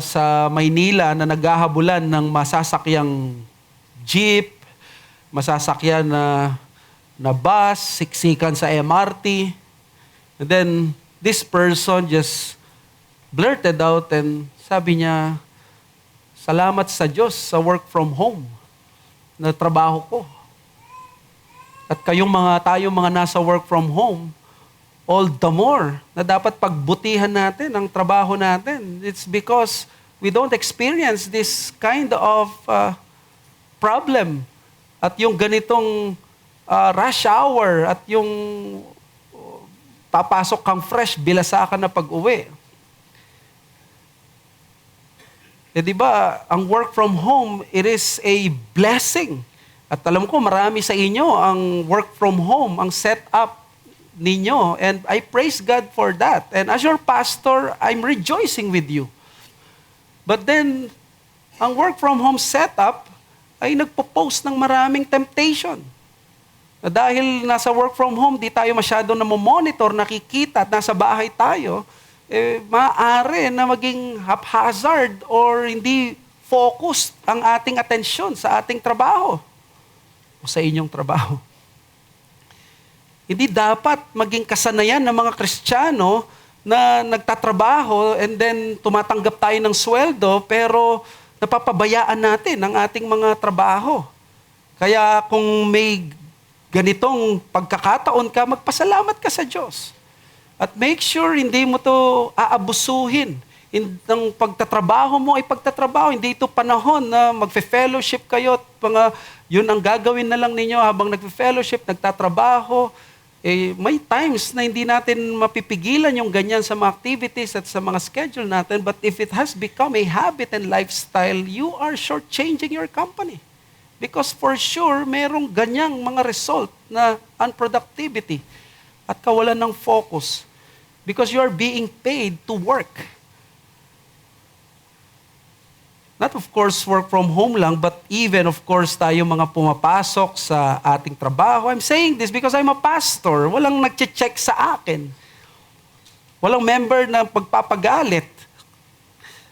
sa Maynila na naghahabulan ng masasakyang jeep, masasakyan na bus, siksikan sa MRT. And then, this person just blurted out and sabi niya, salamat sa Diyos sa work from home na trabaho ko. At tayong mga nasa work from home, all the more na dapat pagbutihan natin ang trabaho natin. It's because we don't experience this kind of problem. At yung ganitong rush hour at yung papasok kang fresh, bilasa ka na pag-uwi. Di ba, ang work from home, it is a blessing. At alam ko, marami sa inyo ang work from home, ang setup ninyo. And I praise God for that. And as your pastor, I'm rejoicing with you. But then, ang work from home setup ay nagpo-pose ng maraming temptation. Na dahil nasa work from home, di tayo masyado monitor, nakikita at nasa bahay tayo, maaari na maging haphazard or hindi focused ang ating atensyon sa ating trabaho o sa inyong trabaho. Hindi dapat maging kasanayan ng mga Kristiyano na nagtatrabaho and then tumatanggap tayo ng sweldo pero napapabayaan natin ang ating mga trabaho. Kaya kung may ganitong pagkakataon ka, magpasalamat ka sa Diyos. At make sure hindi mo to aabusuhin. Ang pagtatrabaho mo ay pagtatrabaho. Hindi ito panahon na magfe-fellowship kayo at yun ang gagawin na lang ninyo habang nagfe-fellowship, nagtatrabaho. May times na hindi natin mapipigilan yung ganyan sa mga activities at sa mga schedule natin. But if it has become a habit and lifestyle, you are shortchanging your company. Because for sure, merong ganyang mga result na unproductivity at kawalan ng focus. Because you are being paid to work. Not of course work from home lang, but even of course tayo mga pumapasok sa ating trabaho. I'm saying this because I'm a pastor. Walang nagche-check sa akin. Walang member na pagpapagalit.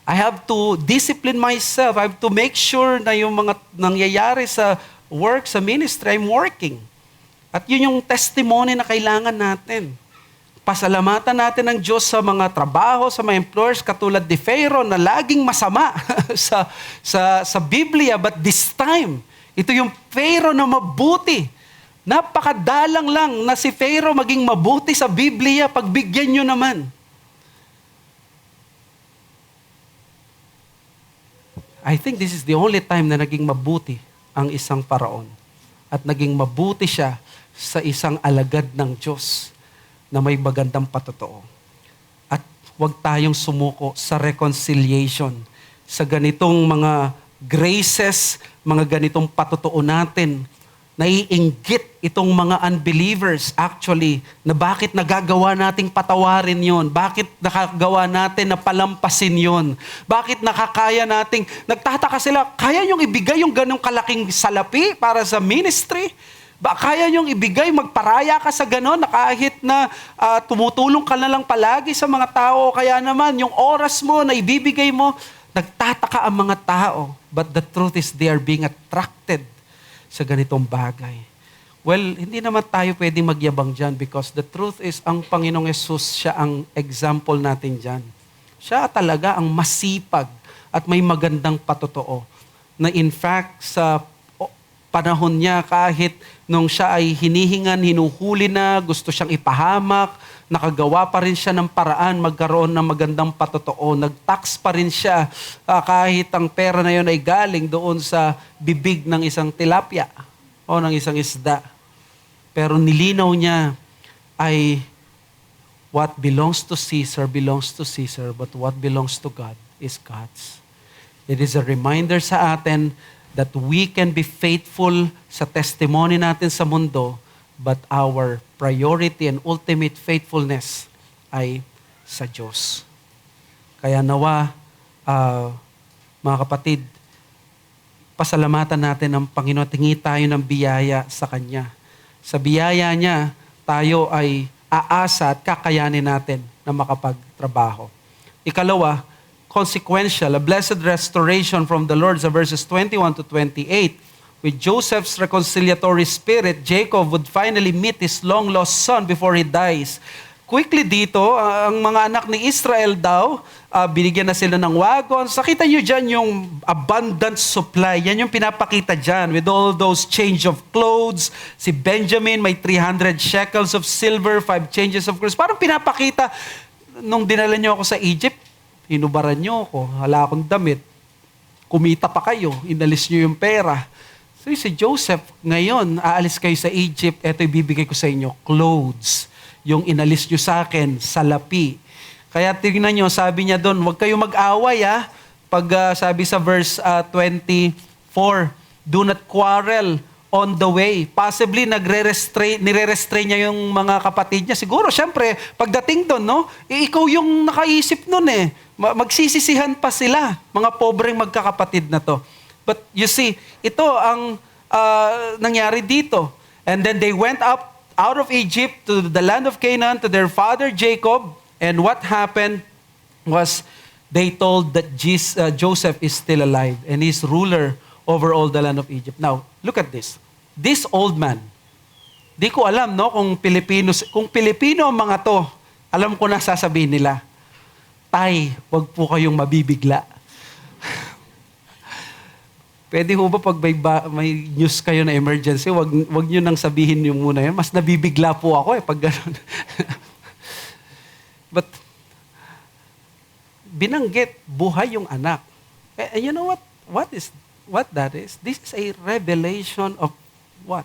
I have to discipline myself. I have to make sure na yung mga nangyayari sa work, sa ministry, I'm working. At yun yung testimony na kailangan natin. Pasalamatan natin ng Diyos sa mga trabaho, sa mga employers, katulad ni Pharaoh na laging masama sa Biblia. But this time, ito yung Pharaoh na mabuti. Napakadalang lang na si Pharaoh maging mabuti sa Biblia. Pagbigyan nyo naman. I think this is the only time na naging mabuti ang isang paraon. At naging mabuti siya sa isang alagad ng Diyos na may magandang patotoo. At huwag tayong sumuko sa reconciliation, sa ganitong mga graces, mga ganitong patotoo natin. Naiinggit itong mga unbelievers actually na bakit nagagawa nating patawarin yon, bakit nakagawa natin na palampasin yon, bakit nakakaya nating, nagtataka sila, kaya niyong ibigay yung ganong kalaking salapi para sa ministry? Kaya niyong ibigay, magparaya ka sa ganon na kahit na tumutulong ka na lang palagi sa mga tao, kaya naman yung oras mo na ibibigay mo, nagtataka ang mga tao. But the truth is they are being attracted sa ganitong bagay. Well, hindi naman tayo pwedeng magyabang dyan because the truth is, ang Panginoong Yesus, siya ang example natin dyan. Siya talaga ang masipag at may magandang patotoo. Na in fact, sa panahon niya, kahit nung siya ay hinihingan, hinuhuli na, gusto siyang ipahamak, nakagawa pa rin siya ng paraan magkaroon ng magandang patotoo. Nag-tax pa rin siya kahit ang pera na yun ay galing doon sa bibig ng isang tilapia o ng isang isda. Pero nilinaw niya ay what belongs to Caesar, but what belongs to God is God's. It is a reminder sa atin that we can be faithful sa testimony natin sa mundo, but our priority and ultimate faithfulness ay sa Diyos. Kaya nawa, mga kapatid, pasalamatan natin ang Panginoon, tingi tayo ng biyaya sa Kanya. Sa biyaya niya, tayo ay aasa at kakayanin natin na makapagtrabaho. Ikalawa, consequential, a blessed restoration from the Lord sa verses 21 to 28. With Joseph's reconciliatory spirit, Jacob would finally meet his long-lost son before he dies. Quickly dito, ang mga anak ni Israel daw, binigyan na sila ng wagons. Nakita nyo dyan yung abundant supply. Yan yung pinapakita dyan with all those change of clothes. Si Benjamin may 300 shekels of silver, 5 changes of clothes. Parang pinapakita, nung dinala nyo ako sa Egypt, hinubaran nyo ako, wala akong damit. Kumita pa kayo, inalis nyo yung pera. So si Joseph, ngayon, aalis kayo sa Egypt, eto ibibigay ko sa inyo, clothes. Yung inalis nyo sa akin, salapi. Kaya tingnan nyo, sabi niya doon, huwag kayo mag-away Pag sabi sa verse 24, do not quarrel on the way. Possibly nire-restrain niya yung mga kapatid niya. Siguro, syempre, pagdating doon, no? Ikaw yung nakaisip nun eh. Magsisisihan pa sila, mga pobreng magkakapatid na to. But you see, ito ang nangyari dito. And then they went up out of Egypt to the land of Canaan, to their father Jacob. And what happened was they told that Joseph is still alive and he's ruler over all the land of Egypt. Now, look at this. This old man, di ko alam no kung Pilipino ang mga to, alam ko na sasabihin nila, Tay, wag po kayong mabibigla. Pwede ho ba pag may news kayo na emergency, wag nyo nang sabihin yung muna yun. Mas nabibigla po ako pag gano'n. But, binanggit, buhay yung anak. And you know what that is? This is a revelation of what?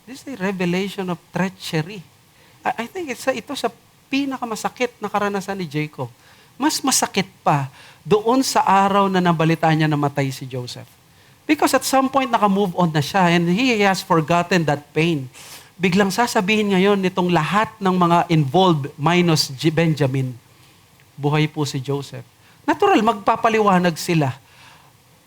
This is a revelation of treachery. I think ito sa pinakamasakit na karanasan ni Jacob. Mas masakit pa doon sa araw na nabalitaan niya na matay si Joseph. Because at some point, naka-move on na siya and he has forgotten that pain. Biglang sasabihin ngayon nitong lahat ng mga involved minus Benjamin, buhay po si Joseph. Natural, magpapaliwanag sila.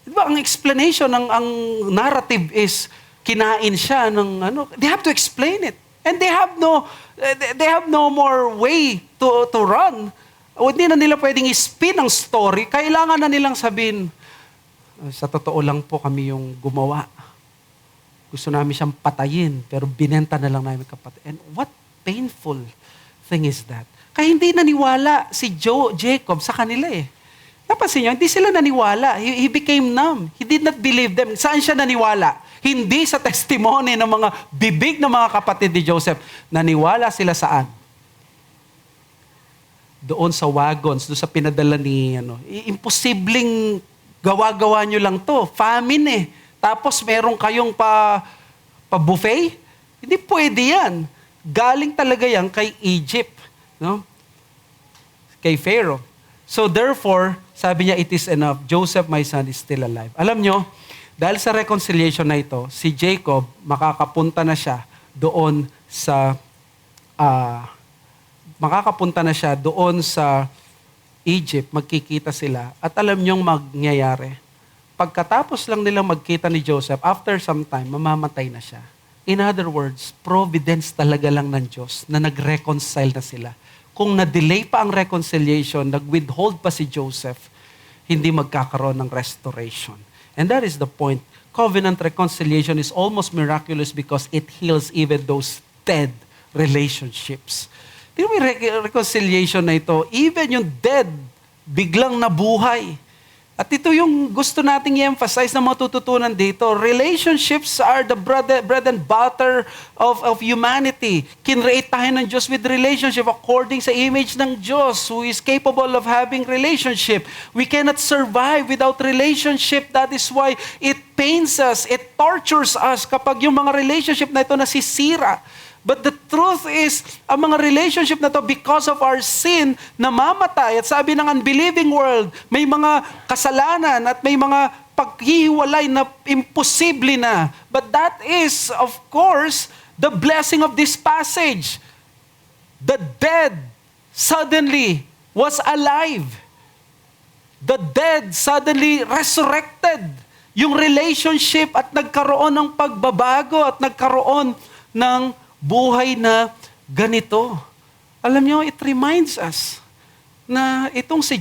Diba, ang explanation, ang narrative is, kinain siya ng they have to explain it. And they have no more way to run. O hindi na nila pwedeng i-spin ang story. Kailangan na nilang sabihin, sa totoo lang po kami yung gumawa. Gusto namin siyang patayin, pero binenta na lang namin kapatid. And what painful thing is that? Kaya hindi naniwala si Jacob sa kanila eh. Napansin niyo, hindi sila naniwala. He became numb. He did not believe them. Saan siya naniwala? Hindi sa testimony ng mga bibig ng mga kapatid ni Joseph. Naniwala sila saan? Doon sa wagons, doon sa pinadala ni, imposibleng gawa-gawa nyo lang to. Famine eh. Tapos meron kayong pa-buffet? Hindi pwede yan. Galing talaga yan kay Egypt. No? Kay Pharaoh. So therefore, sabi niya, it is enough. Joseph, my son, is still alive. Alam nyo, dahil sa reconciliation na ito, si Jacob, makakapunta na siya doon sa Egypt, magkikita sila. At alam niyong mangyayari. Pagkatapos lang nilang magkita ni Joseph, after some time, mamamatay na siya. In other words, providence talaga lang ng Diyos na nag-reconcile na sila. Kung na-delay pa ang reconciliation, nag-withhold pa si Joseph, hindi magkakaroon ng restoration. And that is the point. Covenant reconciliation is almost miraculous because it heals even those dead relationships. Tingnan mo yung reconciliation na ito, even yung dead, biglang nabuhay. At ito yung gusto nating i-emphasize na matututunan dito. Relationships are the bread and butter of humanity. Kinreate tayo ng Diyos with relationship according sa image ng Diyos who is capable of having relationship. We cannot survive without relationship. That is why it pains us, it tortures us kapag yung mga relationship na ito nasisira. But the truth is, ang mga relationship na to, because of our sin, namamatay. At sabi ng unbelieving world, may mga kasalanan at may mga paghihiwalay na imposible na. But that is, of course, the blessing of this passage. The dead suddenly was alive. The dead suddenly resurrected. Yung relationship at nagkaroon ng pagbabago at nagkaroon ng buhay na ganito. Alam niyo, it reminds us na itong si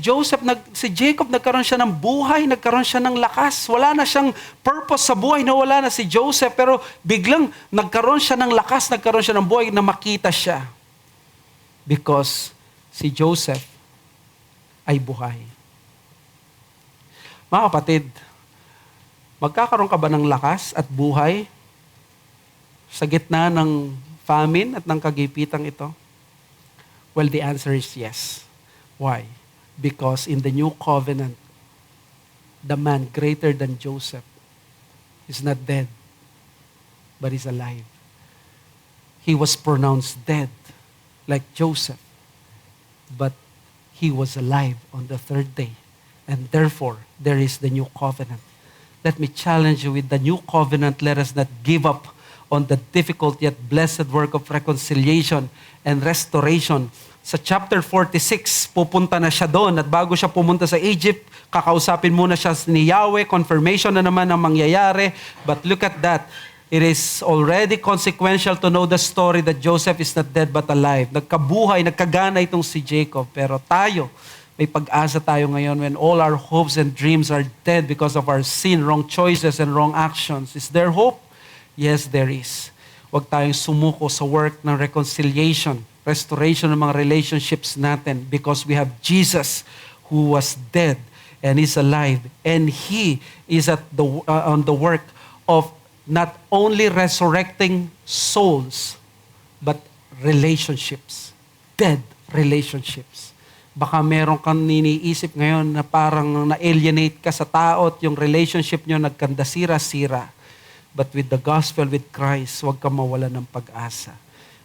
Jacob, nagkaroon siya ng buhay, nagkaroon siya ng lakas. Wala na siyang purpose sa buhay, wala na si Joseph, pero biglang nagkaroon siya ng lakas, nagkaroon siya ng buhay na makita siya. Because si Joseph ay buhay. Mga kapatid, magkakaroon ka ba ng lakas at buhay sa gitna ng famine at ng kagipitang ito? Well, the answer is yes. Why? Because in the new covenant, the man greater than Joseph is not dead, but is alive. He was pronounced dead, like Joseph, but he was alive on the third day. And therefore, there is the new covenant. Let me challenge you with the new covenant. Let us not give up on the difficult yet blessed work of reconciliation and restoration. Sa chapter 46, pupunta na siya doon at bago siya pumunta sa Egypt, kakausapin muna siya ni Yahweh, confirmation na naman ang mangyayari. But look at that. It is already consequential to know the story that Joseph is not dead but alive. Nagkabuhay, nagkagana itong si Jacob. Pero tayo, may pag-asa tayo ngayon when all our hopes and dreams are dead because of our sin, wrong choices, and wrong actions. Is there hope? Yes, there is. Huwag tayong sumuko sa work ng reconciliation, restoration ng mga relationships natin because we have Jesus who was dead and is alive. And He is on the work of not only resurrecting souls, but relationships. Dead relationships. Baka meron kang niniisip ngayon na parang na-alienate ka sa tao at yung relationship nyo nagkandasira-sira. But with the gospel, with Christ, huwag ka mawala ng pag-asa.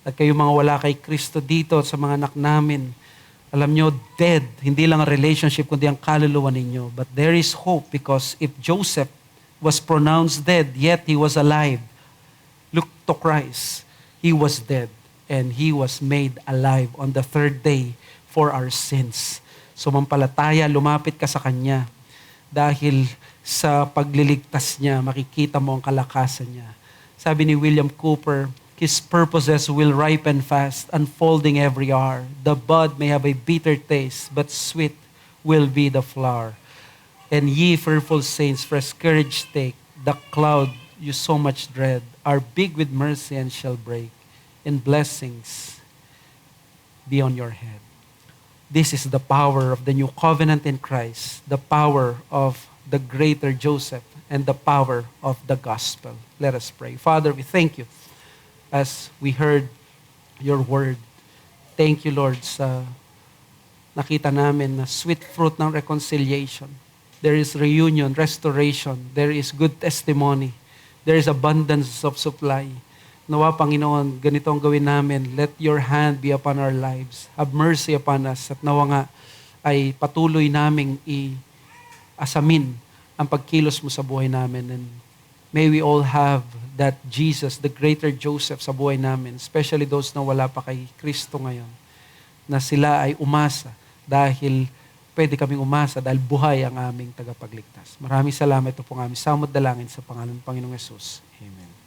At kayo mga wala kay Kristo dito sa mga anak namin, alam nyo, dead, hindi lang ang relationship, kundi ang kaluluwa ninyo. But there is hope because if Joseph was pronounced dead, yet he was alive. Look to Christ. He was dead and He was made alive on the third day for our sins. Sumampalataya, lumapit ka sa Kanya. Dahil sa pagliligtas niya, makikita mo ang kalakasan niya. Sabi ni William Cooper, His purposes will ripen fast, unfolding every hour. The bud may have a bitter taste, but sweet will be the flower. And ye fearful saints, fresh courage take. The cloud you so much dread are big with mercy and shall break, and blessings be on your head. This is the power of the new covenant in Christ, the power of the greater Joseph, and the power of the gospel. Let us pray. Father, we thank you as we heard your word. Thank you, Lord, sa nakita namin na sweet fruit ng reconciliation. There is reunion, restoration. There is good testimony. There is abundance of supply. Nawa, Panginoon, ganito ang gawin namin. Let your hand be upon our lives. Have mercy upon us. At nawa nga ay patuloy naming asamin ang pagkilos mo sa buhay namin. And may we all have that Jesus, the greater Joseph sa buhay namin, especially those na wala pa kay Kristo ngayon, na sila ay umasa dahil pwede kaming umasa dahil buhay ang aming tagapagligtas. Maraming salamat. Ito po ang aming samot dalangin sa pangalan ng Panginoong Yesus. Amen.